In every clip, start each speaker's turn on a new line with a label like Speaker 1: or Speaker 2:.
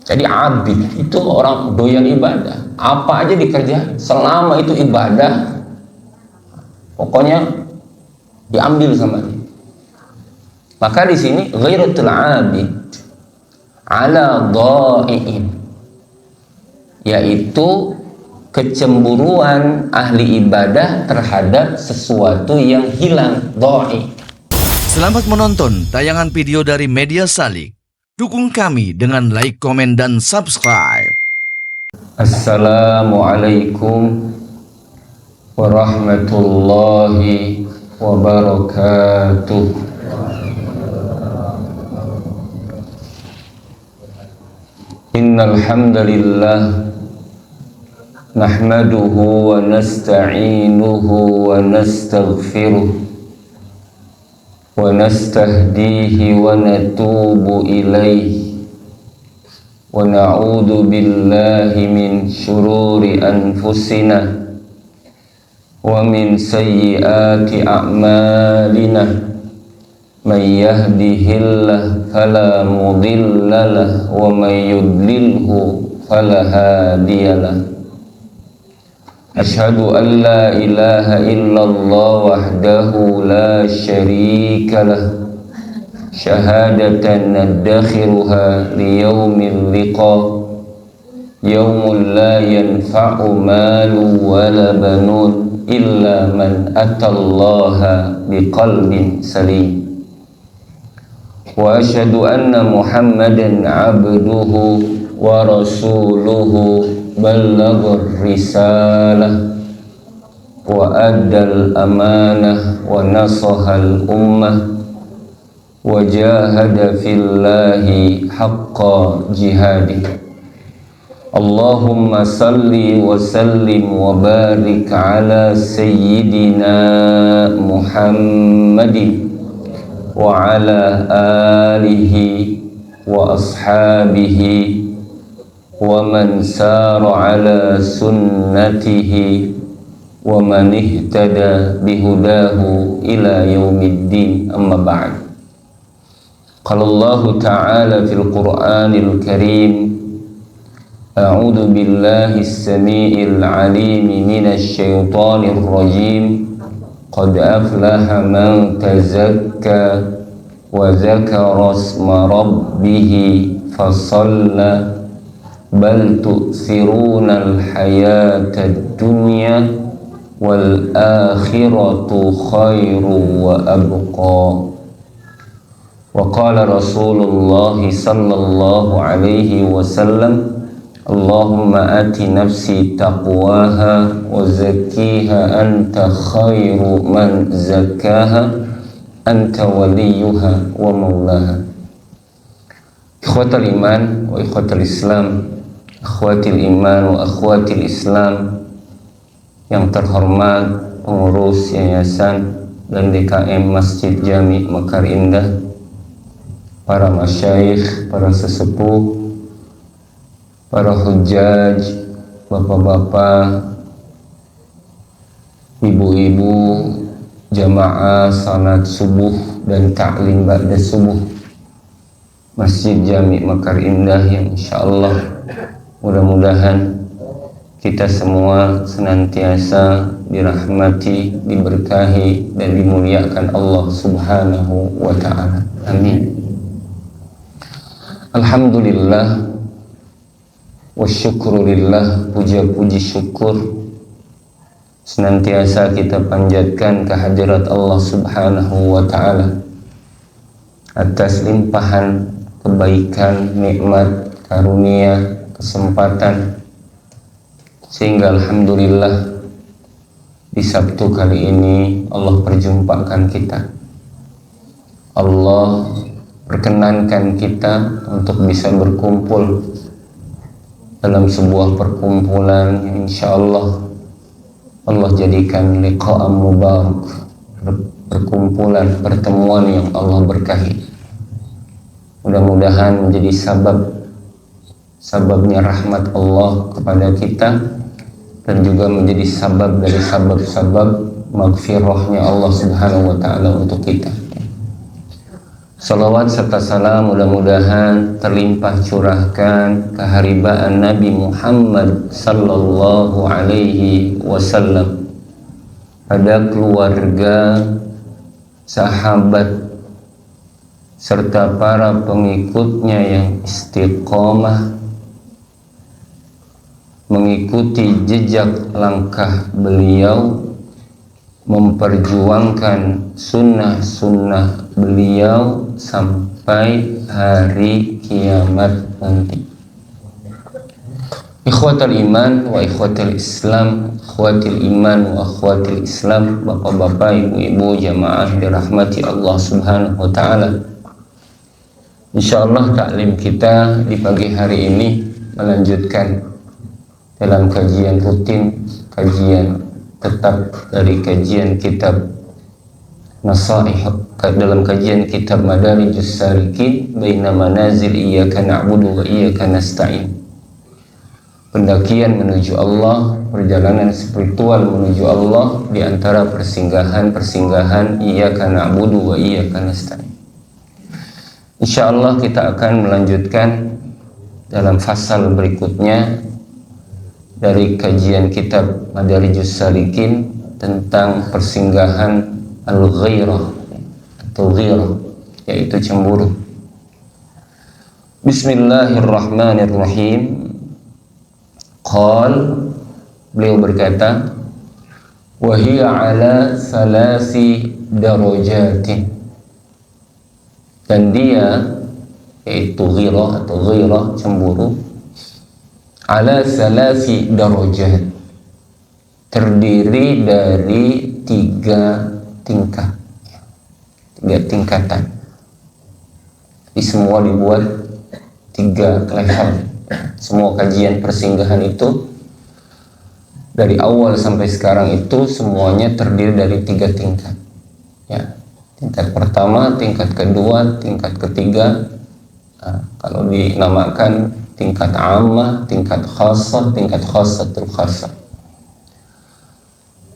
Speaker 1: Jadi abid itu orang doyan ibadah, apa aja dikerjain selama itu ibadah, pokoknya diambil sama dia. Maka di sini ghairatul abid ala dha'iin, yaitu kecemburuan ahli ibadah terhadap sesuatu yang hilang, dha'i.
Speaker 2: Selamat menonton tayangan video dari Media Salik. Dukung kami dengan like, komen, dan subscribe.
Speaker 1: Assalamualaikum warahmatullahi wabarakatuh. Innal hamdalillah nahmaduhu wa nasta'inuhu wa nastaghfiruh wa nastahdihi wa natubu ilayhi wa na'udzu billahi min syururi anfusina wa min sayyiati a'malina. Man yahdihillahu fala mudilla lahu wa man yudlilhu fala hadiyalah. Asyhadu an la ilaha illallah wahdahu la syarika lah, syahadatan nadakhiruha liyaumil liqa, yaumul la yanfa'u malu wala banun illa man atallaha biqalbin salim. Wa asyhadu anna Muhammadan abduhu wa rasuluhu ballaghar risalah wa addal amanah wa nasahal ummah wa jahada fillahi haqqa jihadih. Allahumma salli wa sallim wa barik ala sayyidina Muhammadin wa ala alihi wa ashabihi wa man sara ala sunnatihi wa man ihtada bihudahu ila yaumiddin, amma ba'd. Qala Allah ta'ala fil Qur'anil Karim, a'udzu billahi as-sami'il 'alim minasy syaithanir rajim. Qad aflaha man tazakka wa zakara isma rabbih fasalla bal tu'thiruna al-hayata ad-dunya wal akhiratu khairu wa abqa. Wa qala Rasulullah sallallahu alaihi wasallam, Allahumma ati nafsi taqwaha wa zakkiha anta khairu man zakkaha anta waliyuha wa maulaha. Ikhwatal iman wa ikhwatal islam, akhwatil iman wa akhwatil islam yang terhormat pengurus yayasan dan DKM Masjid Jami Mekar Indah, para masyayikh, para sesepuh, para hujjaj, bapak-bapak, ibu-ibu, jamaah salat subuh dan ta'lim ba'da subuh Masjid Jami Mekar Indah, yang insyaallah mudah-mudahan kita semua senantiasa dirahmati, diberkahi, dan dimuliakan Allah subhanahu wa ta'ala. Amin. Alhamdulillah wa syukurillah, puja-puji syukur senantiasa kita panjatkan kehadirat Allah subhanahu wa ta'ala atas limpahan kebaikan, nikmat, karunia, kesempatan, sehingga alhamdulillah di Sabtu kali ini Allah perjumpakan kita. Allah perkenankan kita untuk bisa berkumpul dalam sebuah perkumpulan yang insyaallah Allah jadikan liqa'an mubarak, perkumpulan, pertemuan yang Allah berkahi. Mudah-mudahan menjadi sababnya rahmat Allah kepada kita, dan juga menjadi sabab dari sabab-sabab maghfirahnya Allah subhanahu wa ta'ala untuk kita. Salawat serta salam mudah-mudahan terlimpah curahkan keharibaan Nabi Muhammad sallallahu alaihi wasallam pada keluarga, sahabat serta para pengikutnya yang istiqomah mengikuti jejak langkah beliau, memperjuangkan sunnah-sunnah beliau sampai hari kiamat nanti. Ikhwatal iman wa ikhwatal islam, ikhwatil iman wa ikhwatil islam, bapak-bapak, ibu-ibu, jamaah dirahmati Allah subhanahu wa ta'ala. Insyaallah taklim kita di pagi hari ini melanjutkan dalam kajian rutin, kajian tetap dari kajian kitab Nasaih, dalam kajian kitab Madarijus Salikin Baina Manazil Iyyaka Na'budu wa Iyyaka Nasta'in, pendakian menuju Allah, perjalanan spiritual menuju Allah di antara persinggahan-persinggahan Iyyaka Na'budu wa Iyyaka Nasta'in. Insyaallah kita akan melanjutkan dalam fasal berikutnya dari kajian kitab Madarijus Salikin tentang persinggahan al-ghairah atau ghirah, yaitu cemburu. Bismillahirrahmanirrahim. Beliau berkata, wa hiya ala salasi darajatin, dan dia yaitu ghirah atau ghairah, cemburu, ala salasi darajat, terdiri dari tiga tingkatan. Jadi semua dibuat tiga level. Semua kajian persinggahan itu dari awal sampai sekarang itu semuanya terdiri dari tiga tingkat. Ya, tingkat pertama, tingkat kedua, tingkat ketiga. Nah, kalau dinamakan tingkat ammah, tingkat khassah, tingkat khassatul khassah.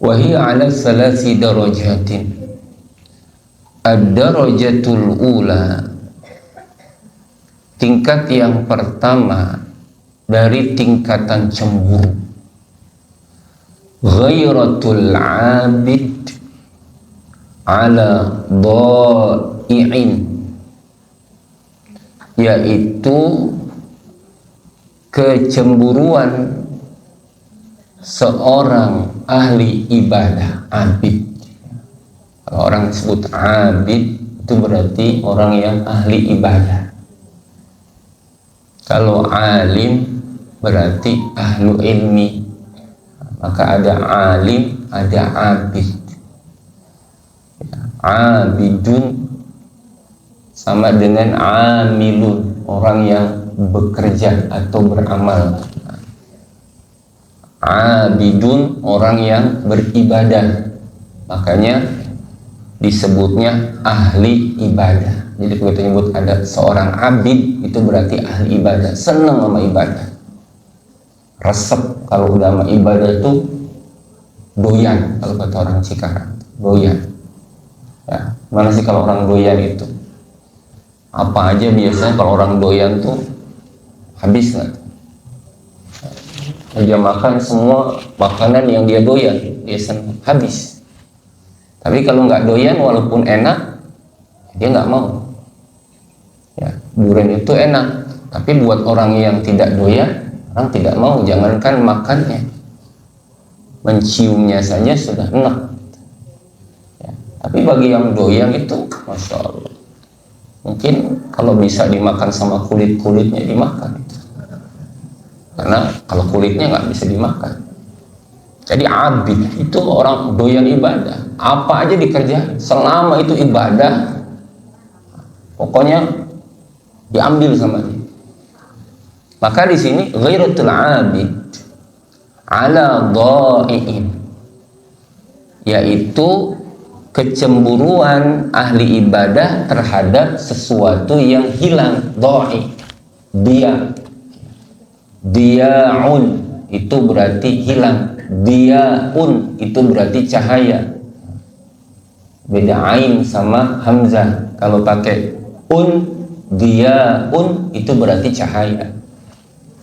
Speaker 1: Wa hiya ala salasi darajatin. Ad-darajatul ula, tingkat yang pertama dari tingkatan cemburu, ghairatul abid ala dha'i'in, yaitu kecemburuan seorang ahli ibadah, abid. Kalau orang disebut abid itu berarti orang yang ahli ibadah. Kalau alim berarti ahlu ilmi. Maka ada alim, ada abid. Abidun sama dengan amilun, orang yang bekerja atau beramal. Abidun, orang yang beribadah, makanya disebutnya ahli ibadah. Jadi kalau kita nyebut ada seorang abid, itu berarti ahli ibadah, senang sama ibadah, resep. Kalau udah sama ibadah itu doyan, kalau kata orang Cikarang, doyan. Ya, mana sih kalau orang doyan itu? Apa aja biasanya kalau orang doyan tuh habis nggak? Dia makan semua makanan yang dia doyan, dia senang, habis. Tapi kalau nggak doyan, walaupun enak, dia nggak mau. Ya, durian itu enak, tapi buat orang yang tidak doyan, orang tidak mau. Jangankan makannya, menciumnya saja sudah enak. Ya, tapi bagi yang doyan itu, masya Allah, mungkin kalau bisa dimakan sama kulit-kulitnya dimakan. Karena kalau kulitnya nggak bisa dimakan. Jadi abid itu orang doyan ibadah, apa aja dikerjain selama itu ibadah, pokoknya diambil sama dia. Maka di sini ghairatul abid ala dha'i'in, yaitu kecemburuan ahli ibadah terhadap sesuatu yang hilang. Dha'i, dia'un itu berarti hilang, dia'un itu berarti cahaya. Beda ain sama hamzah. Kalau pakai diyaun itu berarti cahaya.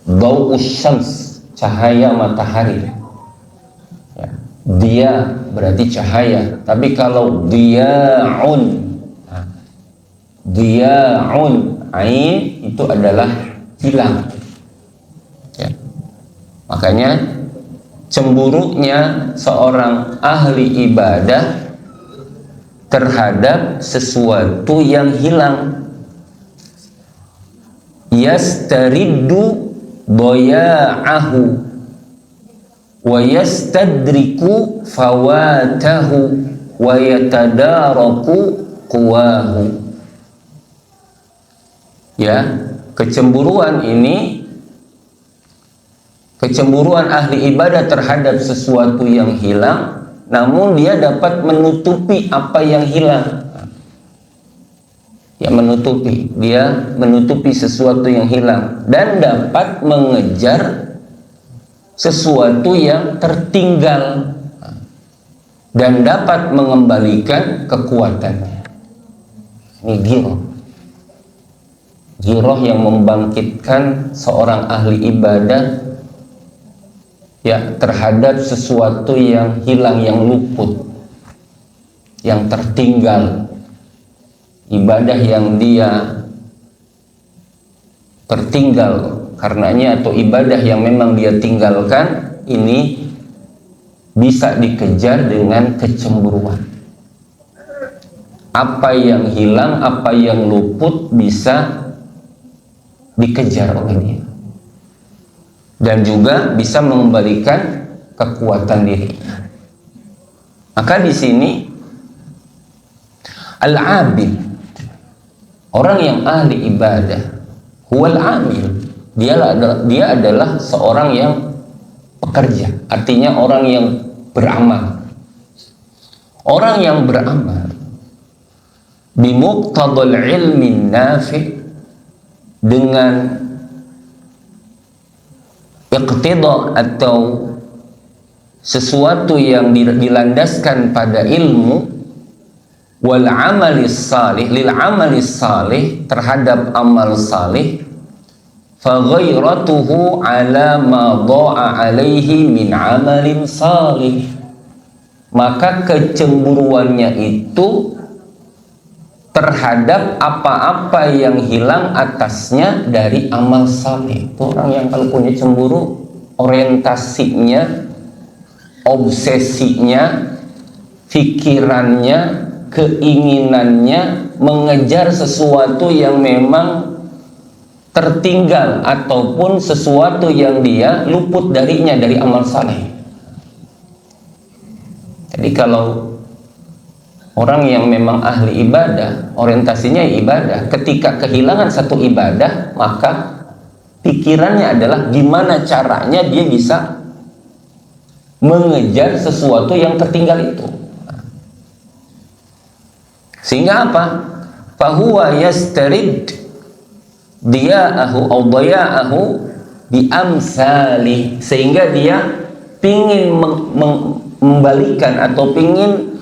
Speaker 1: Dau'us syams, cahaya matahari. Ya. Dia berarti cahaya. Tapi kalau diya'un, ain itu adalah hilang. Ya. Makanya cemburunya seorang ahli ibadah terhadap sesuatu yang hilang. Yastariddu doya'ahu wa yastadriku fawatahu wa yatadaraku quwahu. Ya, kecemburuan ini, kecemburuan ahli ibadah terhadap sesuatu yang hilang, namun dia dapat menutupi apa yang hilang. Ya, dia menutupi sesuatu yang hilang dan dapat mengejar sesuatu yang tertinggal dan dapat mengembalikan kekuatannya. Ini giroh yang membangkitkan seorang ahli ibadah ya terhadap sesuatu yang hilang, yang luput, yang tertinggal. Ibadah yang dia tertinggal karenanya atau ibadah yang memang dia tinggalkan ini bisa dikejar dengan kecemburuan. Apa yang hilang, apa yang luput bisa dikejar oleh dia dan juga bisa mengembalikan kekuatan dirinya. Maka di sini al-abid, orang yang ahli ibadah, huwal amil, dia adalah seorang yang pekerja, artinya orang yang beramal. Orang yang beramal bimuqtadal ilmin nafi', dengan iqtida atau sesuatu yang dilandaskan pada ilmu, wal amalis salih, lil amalis salih, terhadap amal salih, fa ghairatuhu ala ma dha'a alaihi min amalin salih, maka kecemburuannya itu terhadap apa-apa yang hilang atasnya dari amal saleh. Itu orang yang kalau punya cemburu, orientasinya, obsesinya, pikirannya, keinginannya mengejar sesuatu yang memang tertinggal ataupun sesuatu yang dia luput darinya dari amal saleh. Jadi kalau orang yang memang ahli ibadah, orientasinya ibadah, ketika kehilangan satu ibadah, maka pikirannya adalah gimana caranya dia bisa mengejar sesuatu yang tertinggal itu. Sehingga apa? Fahuwa yastarid diya'ahu au daya'ahu bi amsalih, sehingga dia pingin membalikan atau pingin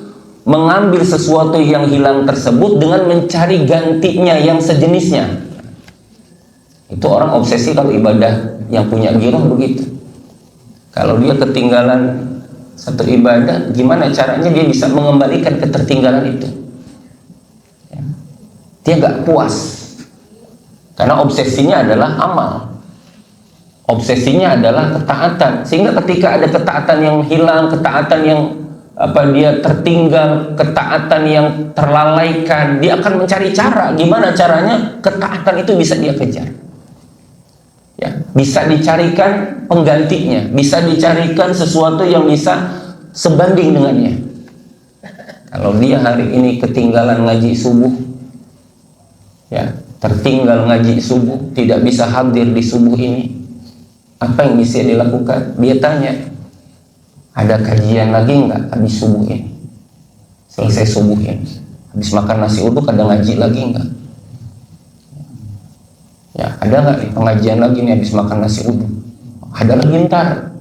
Speaker 1: mengambil sesuatu yang hilang tersebut dengan mencari gantinya yang sejenisnya. Itu orang obsesi kalau ibadah, yang punya giroh begitu. Kalau dia ketinggalan satu ibadah, gimana caranya dia bisa mengembalikan ketertinggalan itu? Ya. Dia gak puas karena obsesinya adalah amal, obsesinya adalah ketaatan. Sehingga ketika ada ketaatan yang hilang, ketaatan yang dia tertinggal, ketaatan yang terlalaikan, dia akan mencari cara gimana caranya ketaatan itu bisa dia kejar. Ya, bisa dicarikan penggantinya, bisa dicarikan sesuatu yang bisa sebanding dengannya. Kalau dia hari ini ketinggalan ngaji subuh, ya, tertinggal ngaji subuh, tidak bisa hadir di subuh ini, apa yang bisa dilakukan? Dia tanya, ada kajian lagi nggak habis subuh ini? Selesai subuh ini, habis makan nasi uduk ada ngaji lagi nggak? Ya, ada nggak pengajian lagi nih habis makan nasi uduk? Ada lagi ntar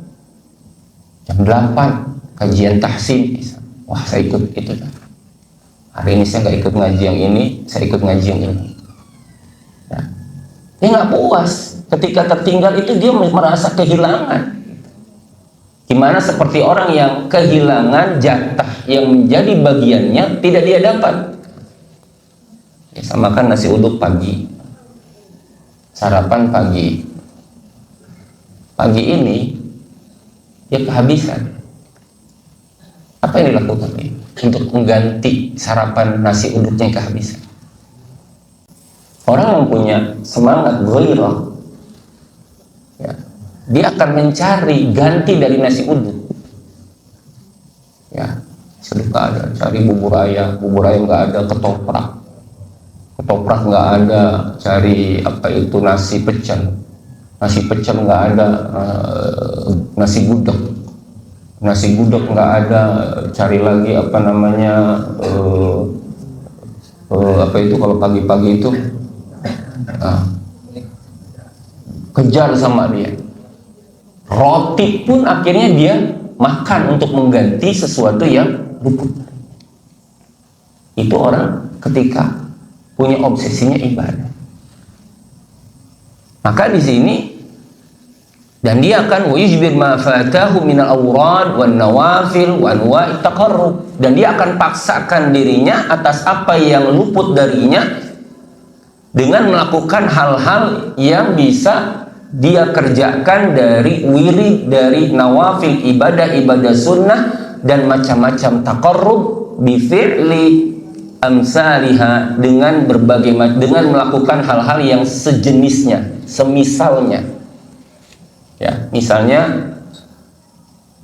Speaker 1: jam 8 kajian tahsin. Wah, saya ikut itu. Hari ini saya nggak ikut ngaji yang ini, saya ikut ngaji yang ini. Ya. Dia nggak puas ketika tertinggal itu, dia merasa kehilangan. Gimana seperti orang yang kehilangan jatah yang menjadi bagiannya tidak dia dapat. Ya, samakan nasi uduk pagi, sarapan pagi. Pagi ini dia kehabisan. Apa yang dilakukan dia untuk mengganti sarapan nasi uduknya yang kehabisan? Orang yang punya semangat ghairah, ya, dia akan mencari ganti dari nasi uduk. Ya, sudah nggak ada, cari bubur ayam nggak ada, ketoprak nggak ada, cari apa itu nasi pecel nggak ada, nasi gudeg nggak ada, cari lagi apa namanya, apa itu kalau pagi-pagi itu, kejar sama dia. Roti pun akhirnya dia makan untuk mengganti sesuatu yang luput. Itu orang ketika punya obsesinya ibadah. Maka di sini, dan dia akan wayujbir ma fatahu minal awrad wan nawafil wa anwa'i taqarrub, dan dia akan paksakan dirinya atas apa yang luput darinya dengan melakukan hal-hal yang bisa dia kerjakan dari wirid, dari nawafil, ibadah sunnah, dan macam-macam taqarrub bi fi'li amsalihha, dengan berbagai dengan melakukan hal-hal yang sejenisnya, semisalnya. Ya, misalnya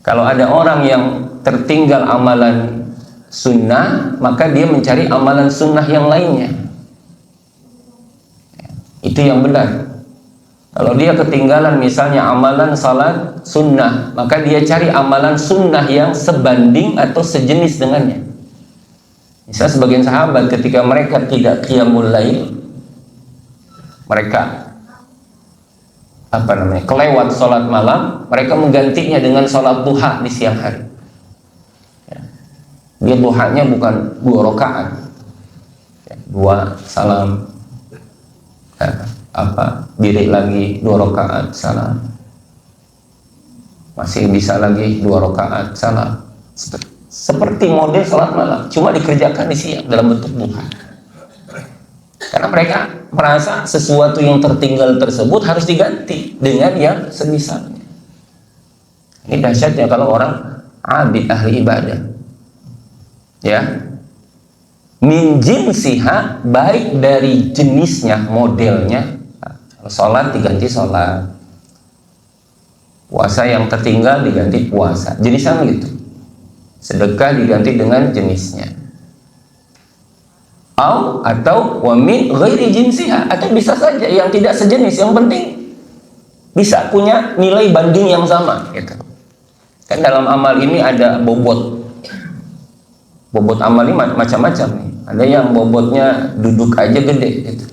Speaker 1: kalau ada orang yang tertinggal amalan sunnah, maka dia mencari amalan sunnah yang lainnya. Itu yang benar. Kalau dia ketinggalan misalnya amalan salat sunnah, maka dia cari amalan sunnah yang sebanding atau sejenis dengannya. Misal sebagian sahabat ketika mereka tidak qiyamul lail, mereka kelewat sholat malam, mereka menggantinya dengan sholat duha di siang hari. Ya. Dia duhanya bukan 2 rakaat, ya, 2 salam, ya, diri lagi 2 rakaat salam, masih bisa lagi 2 rakaat salam. Seperti model sholat malam, cuma dikerjakan di siang dalam bentuk duha. Karena mereka merasa sesuatu yang tertinggal tersebut harus diganti dengan yang semisalnya. Ini dahsyatnya kalau orang abid, ahli ibadah. Ya, min jinsiha, baik dari jenisnya, modelnya. Sholat diganti sholat, puasa yang tertinggal diganti puasa, jenisnya gitu. Sedekah diganti dengan jenisnya. Atau wa min ghairi jinsiha, atau bisa saja yang tidak sejenis, yang penting bisa punya nilai banding yang sama gitu. Kan dalam amal ini ada bobot amal ini macam-macam nih. Ada yang bobotnya duduk aja gede gitu.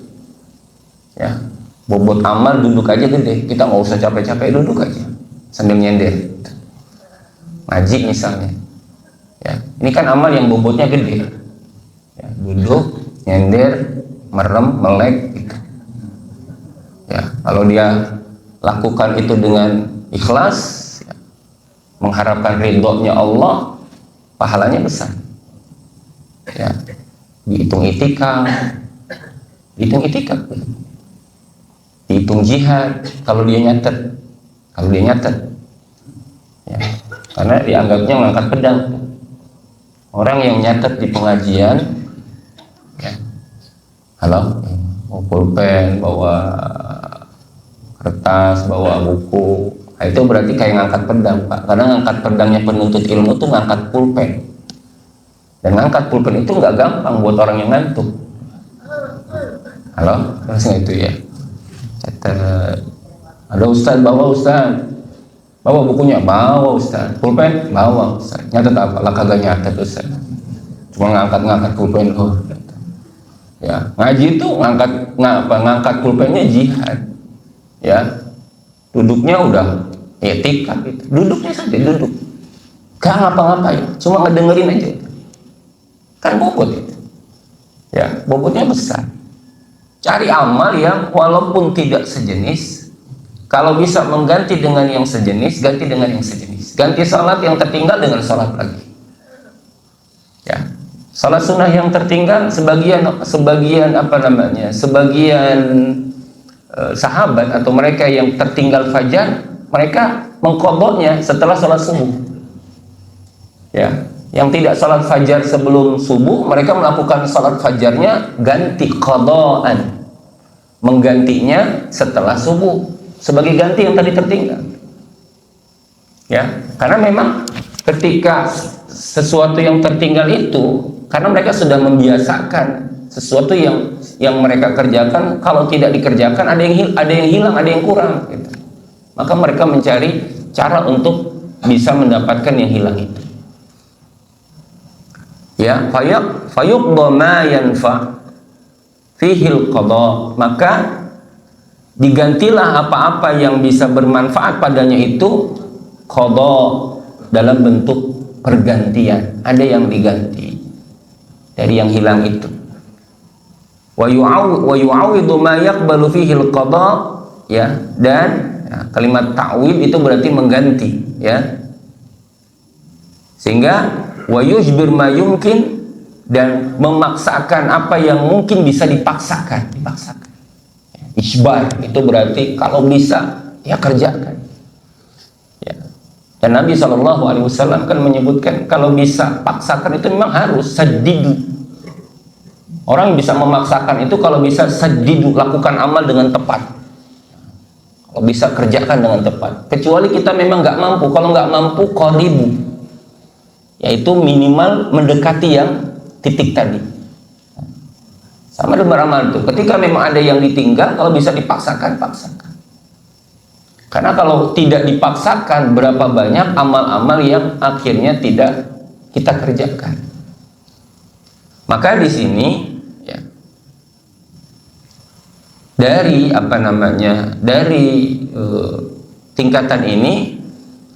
Speaker 1: Ya, bobot amal duduk aja gede, kita nggak usah capek-capek, duduk aja sambil nyender gitu. Ngaji misalnya, ya, ini kan amal yang bobotnya gede, ya, duduk, nyender, merem, melek gitu. Ya, kalau dia lakukan itu dengan ikhlas, ya, mengharapkan ridhonya Allah, pahalanya besar. Ya, dihitung itikaf, dihitung jihad kalau dia nyatet, ya, karena dianggapnya mengangkat pedang. Orang yang nyatet di pengajian, ya, bawa pulpen, bawa kertas, bawa buku, nah, itu berarti kayak ngangkat pedang, Pak. Karena ngangkat pedangnya penuntut ilmu itu ngangkat pulpen, dan ngangkat pulpen itu nggak gampang buat orang yang ngantuk. Terusnya itu ya. Ada Ustaz, bawa bukunya, bawa Ustaz, pulpen, bawa Ustaz. Nyatet apa? Lah kagak nyatet Ustaz, cuma ngangkat pulpen. Ya, ngaji itu ngangkat pulpennya jihad. Ya, duduknya udah etika gitu. Duduknya saja duduk, gak ngapa-ngapain, cuma ngedengerin aja. Kan bobot itu. Ya, bobotnya besar. Cari amal yang walaupun tidak sejenis, kalau bisa mengganti dengan yang sejenis, ganti dengan yang sejenis. Ganti salat yang tertinggal dengan salat lagi. Ya, salat sunnah yang tertinggal, sebagian sahabat atau mereka yang tertinggal fajar, mereka mengqadanya setelah salat subuh. Ya, yang tidak salat fajar sebelum subuh, mereka melakukan salat fajarnya ganti qadaan, menggantinya setelah subuh sebagai ganti yang tadi tertinggal. Ya, karena memang ketika sesuatu yang tertinggal itu, karena mereka sudah membiasakan sesuatu yang mereka kerjakan, kalau tidak dikerjakan ada yang hilang, ada yang kurang gitu. Maka mereka mencari cara untuk bisa mendapatkan yang hilang itu. Ya, fayuqda ma yanfa fihil qada, maka digantilah apa-apa yang bisa bermanfaat padanya itu qada, dalam bentuk pergantian. Ada yang diganti dari yang hilang itu. Wa yu'awidu ma yaqbalu fihil qada, ya, dan kalimat ta'wid itu berarti mengganti, ya, sehingga wa yujbir ma yumkin, dan memaksakan apa yang mungkin bisa dipaksakan. Isbar itu berarti kalau bisa ya kerjakan, ya. Dan Nabi SAW kan menyebutkan kalau bisa paksakan itu memang harus sadidu. Orang yang bisa memaksakan itu kalau bisa sadidu, lakukan amal dengan tepat. Kalau bisa kerjakan dengan tepat. Kecuali kita memang nggak mampu. Kalau nggak mampu qaribu, yaitu minimal mendekati yang titik tadi. Sama dengan beramal itu. Ketika memang ada yang ditinggal, kalau bisa dipaksakan, paksakan. Karena kalau tidak dipaksakan, berapa banyak amal-amal yang akhirnya tidak kita kerjakan. Maka di sini, ya, dari tingkatan ini,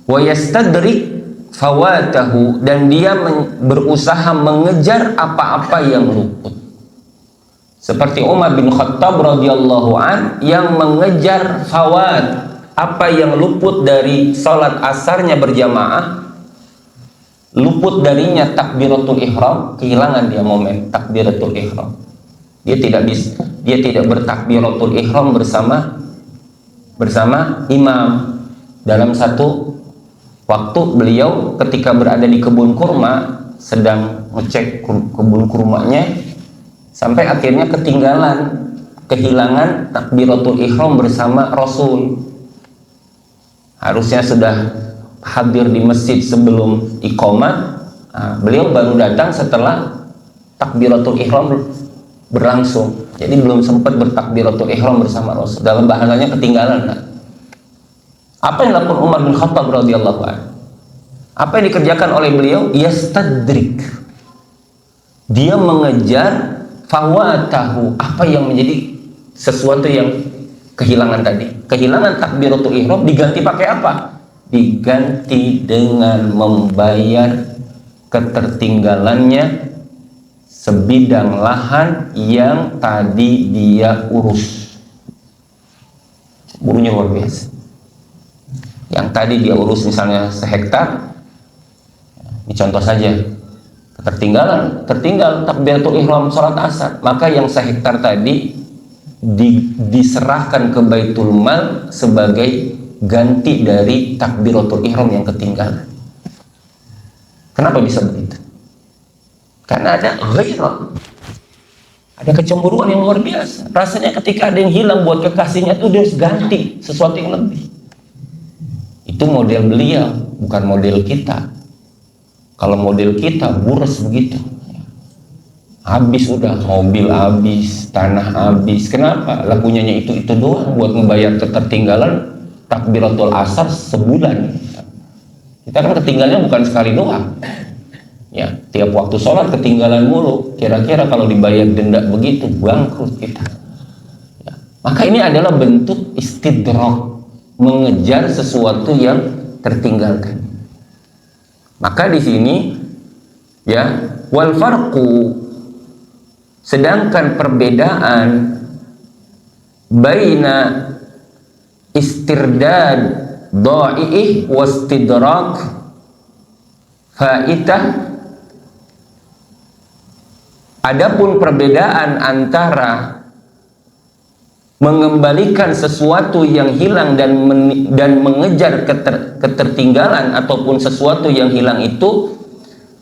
Speaker 1: wa yastadrik fawatahu, dan dia berusaha mengejar apa-apa yang luput. Seperti Umar bin Khattab radhiyallahu an yang mengejar fawat, apa yang luput dari salat asarnya berjamaah, luput darinya takbiratul ihram, kehilangan dia momen takbiratul ihram. Dia tidak bertakbiratul ihram bersama imam. Dalam satu waktu beliau ketika berada di kebun kurma, sedang ngecek kebun kurmanya, sampai akhirnya kehilangan takbiratul ihram bersama Rasul. Harusnya sudah hadir di masjid sebelum iqamah, beliau baru datang setelah takbiratul ihram berlangsung. Jadi belum sempat bertakbiratul ihram bersama Rasul. Dalam bahasanya ketinggalan. Apa yang dilakukan Umar bin Khattab radhiyallahu anhu? Apa yang dikerjakan oleh beliau? Yastadrik. Dia mengejar fawatahu, apa yang menjadi sesuatu yang kehilangan tadi. Kehilangan takbiratul ihram diganti pakai apa? Diganti dengan membayar ketertinggalannya sebidang lahan yang tadi dia urus. Burunya luar biasa. Yang tadi dia urus misalnya sehektar, ini contoh saja, tertinggal takbiratul ihram salat asar, maka yang sehektar tadi diserahkan ke Baitul Mal sebagai ganti dari takbiratul ihram yang ketinggalan. Kenapa bisa begitu? Karena ada ghairah, ada kecemburuan yang luar biasa. Rasanya ketika ada yang hilang buat kekasihnya itu dia harus ganti sesuatu yang lebih. Itu model beliau, bukan model kita. Kalau model kita boros begitu, habis udah, mobil habis, tanah habis. Kenapa? Lagunya itu doang buat membayar ketertinggalan takbiratul asar sebulan. Kita kan ketinggalannya bukan sekali doang, ya, tiap waktu sholat ketinggalan mulu. Kira-kira kalau dibayar denda begitu, bangkrut kita, ya. Maka ini adalah bentuk istidrak, mengejar sesuatu yang tertinggalkan. Maka di sini, ya, wal farqu, sedangkan perbedaan baina istirdad dha'i'ih wastidrak faitah. Adapun perbedaan antara mengembalikan sesuatu yang hilang dan mengejar ketertinggalan ataupun sesuatu yang hilang itu,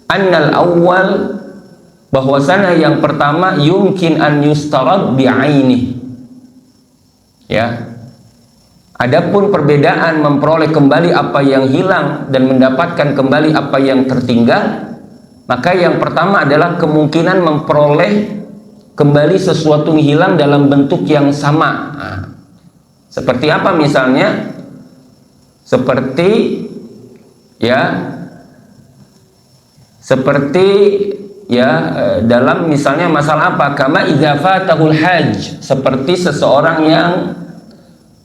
Speaker 1: annal awal, bahwasana yang pertama yumkin an yustarad bi'aini, ya. Adapun perbedaan memperoleh kembali apa yang hilang dan mendapatkan kembali apa yang tertinggal, maka yang pertama adalah kemungkinan memperoleh kembali sesuatu yang hilang dalam bentuk yang sama. Nah, seperti apa misalnya? Seperti dalam misalnya masalah apa? Kama idza fatahul hajj, seperti seseorang yang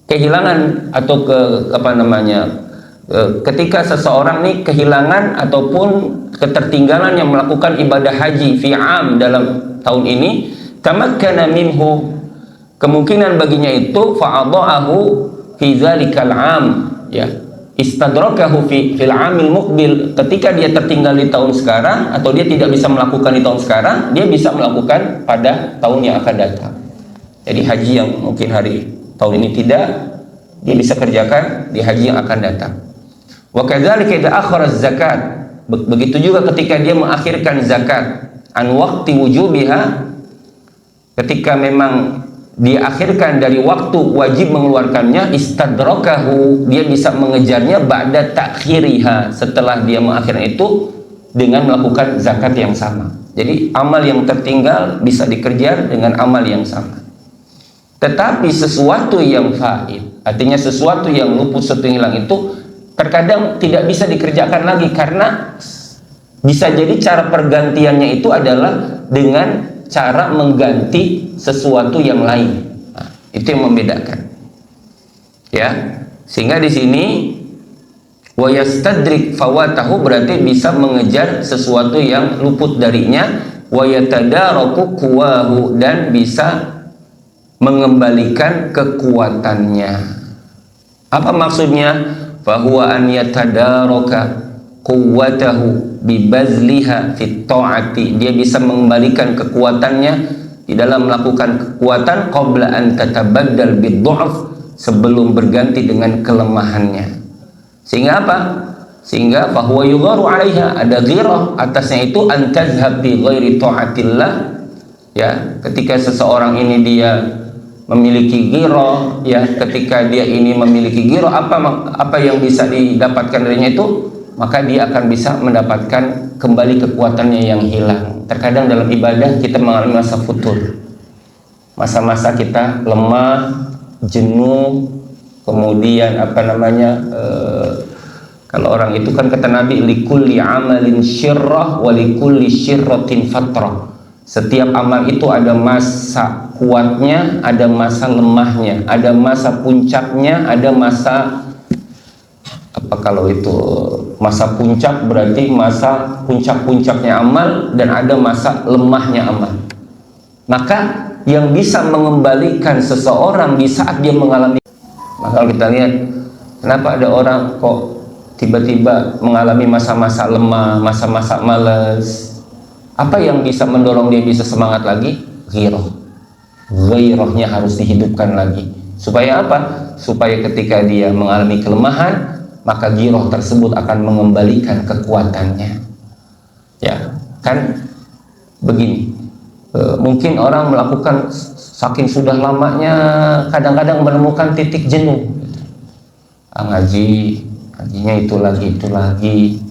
Speaker 1: kehilangan atau ketika seseorang nih kehilangan ataupun ketertinggalan yang melakukan ibadah haji fi'am dalam tahun ini, tamakkana minhu, kemungkinan baginya itu fa'adha'ahu fi dzalikal 'am, ya, istadrakahu fil 'amil muqbil, ketika dia tertinggal di tahun sekarang atau dia tidak bisa melakukan di tahun sekarang, dia bisa melakukan pada tahun yang akan datang. Jadi haji yang mungkin hari tahun ini tidak, dia bisa kerjakan di haji yang akan datang. Wa kadzalika idza akhara zakat, begitu juga ketika dia mengakhirkan zakat an waqti wujubiha, ketika memang diakhirkan dari waktu wajib mengeluarkannya, istadrakahu, dia bisa mengejarnya ba'da takhiriha, setelah dia mengakhirkan itu dengan melakukan zakat yang sama. Jadi amal yang tertinggal bisa dikejar dengan amal yang sama. Tetapi sesuatu yang faid, artinya sesuatu yang luput, sesuatu yang hilang itu terkadang tidak bisa dikerjakan lagi, karena bisa jadi cara pergantiannya itu adalah dengan cara mengganti sesuatu yang lain. Nah, itu yang membedakan, ya. Sehingga di sini wa yastadrik fawatahu, berarti bisa mengejar sesuatu yang luput darinya, wa yatadaraku quwahu, dan bisa mengembalikan kekuatannya. Apa maksudnya? Fahuwa an yatadaraka quwwatahu bibazliha fit ta'ati, dia bisa mengembalikan kekuatannya di dalam melakukan kekuatan qabla an tatabaddal bid-dha'f, sebelum berganti dengan kelemahannya. Sehingga apa? Sehingga fahuwa yugharu 'alaiha, ada ghirah atasnya itu, an tazhab bi ghairi ta'atillah, ya. Ketika seseorang ini dia memiliki ghirah, ya, ketika dia ini memiliki ghirah, apa yang bisa didapatkan darinya itu, maka dia akan bisa mendapatkan kembali kekuatannya yang hilang. Terkadang dalam ibadah kita mengalami masa futur, masa-masa kita lemah, jenuh, kemudian kalau orang itu kan kata Nabi, likulli amalin syirrah wa likulli syirratin fatrah. Setiap amal itu ada masa kuatnya, ada masa lemahnya, ada masa puncaknya, ada masa kalau itu masa puncak berarti masa puncak-puncaknya amal, dan ada masa lemahnya amal. Maka yang bisa mengembalikan seseorang di saat dia mengalami, maka kalau kita lihat kenapa ada orang kok tiba-tiba mengalami masa-masa lemah, masa-masa malas, apa yang bisa mendorong dia bisa semangat lagi? Ghairahnya harus dihidupkan lagi. Supaya apa? Supaya ketika dia mengalami kelemahan, maka ghirah tersebut akan mengembalikan kekuatannya. Ya, kan begini. Mungkin orang melakukan saking sudah lamanya, kadang-kadang menemukan titik jenuh. Ngajinya itu lagi.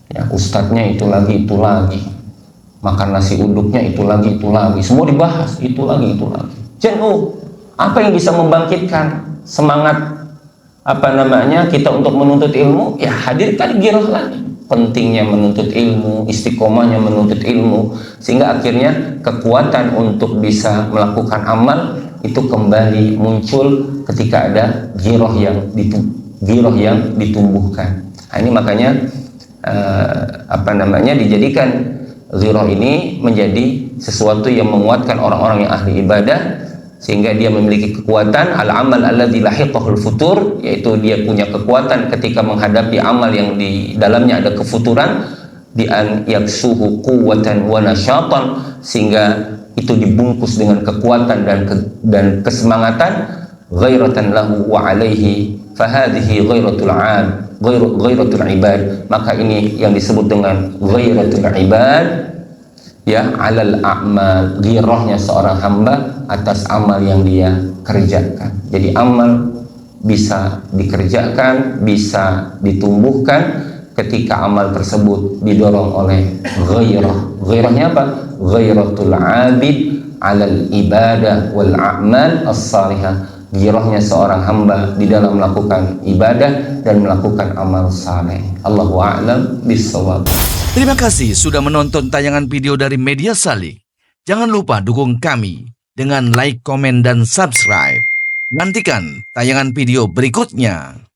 Speaker 1: Ya, ustadznya itu lagi. Makan nasi uduknya itu lagi. Semua dibahas, itu lagi. Jenuh. Apa yang bisa membangkitkan semangat kita untuk menuntut ilmu? Ya, hadirkan ghirah lagi. Pentingnya menuntut ilmu, istiqomahnya menuntut ilmu, sehingga akhirnya kekuatan untuk bisa melakukan amal itu kembali muncul ketika ada ghirah yang ditumbuhkan. Nah, ini makanya dijadikan ghirah ini menjadi sesuatu yang menguatkan orang-orang yang ahli ibadah, sehingga dia memiliki kekuatan. Al-amal alladzi lahiqahul futur, yaitu dia punya kekuatan ketika menghadapi amal yang di dalamnya ada kefuturan, bi an yaksuhu quwwatan wa nasyatan, sehingga itu dibungkus dengan kekuatan dan kesemangatan. Ghairatan lahu wa alaihi fahadhihi ghairatul ibad, maka ini yang disebut dengan ghairatul ibad, ya, alal a'mal, ghirahnya seorang hamba atas amal yang dia kerjakan. Jadi amal bisa dikerjakan, bisa ditumbuhkan ketika amal tersebut didorong oleh ghairah. Ghairahnya apa? Ghairatul abid alal ibadah wal a'mal as-salihah. Ghairahnya seorang hamba di dalam melakukan ibadah dan melakukan amal saleh. Allahu a'lam bishawab.
Speaker 2: Terima kasih sudah menonton tayangan video dari Media Salik. Jangan lupa dukung kami dengan like, komen, dan subscribe. Nantikan tayangan video berikutnya.